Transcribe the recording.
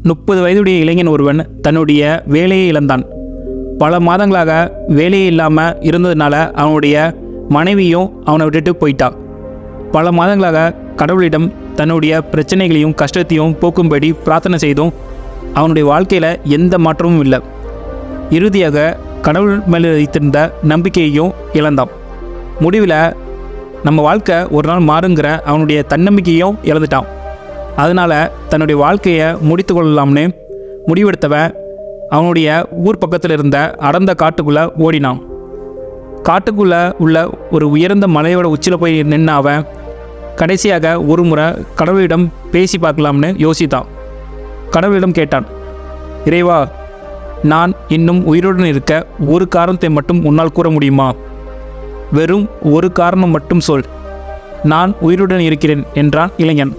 30 வயதுடைய இளைஞன் ஒருவன் தன்னுடைய வேலையை இழந்தான். பல மாதங்களாக வேலையே இல்லாமல் இருந்ததுனால அவனுடைய மனைவியும் அவனை விட்டுட்டு போயிட்டா. பல மாதங்களாக கடவுளிடம் தன்னுடைய பிரச்சனைகளையும் கஷ்டத்தையும் போக்கும்படி பிரார்த்தனை செய்தும் அவனுடைய வாழ்க்கையில் எந்த மாற்றமும் இல்லை. இறுதியாக கடவுள் மேலே வைத்திருந்த நம்பிக்கையையும் இழந்தான். முடிவில் நம்ம வாழ்க்கை ஒரு நாள் மாறுங்கிற அவனுடைய தன்னம்பிக்கையும் இழந்துட்டான். அதனால் தன்னுடைய வாழ்க்கையை முடித்து கொள்ளலாம்னு முடிவெடுத்தவன் அவனுடைய ஊர் பக்கத்தில் இருந்த அடர்ந்த காட்டுக்குள்ளே ஓடினான். காட்டுக்குள்ளே உள்ள ஒரு உயர்ந்த மலையோட உச்சியில் போய் நின்ன அவன் கடைசியாக ஒரு முறை கடவுளிடம் பேசி பார்க்கலாம்னு யோசித்தான். கடவுளிடம் கேட்டான், இறைவா, நான் இன்னும் உயிருடன் இருக்க ஒரு காரணத்தை மட்டும் உன்னால் கூற முடியுமா? வெறும் ஒரு காரணம் மட்டும் சொல், நான் உயிருடன் இருக்கிறேன் என்றான் இளைஞன்.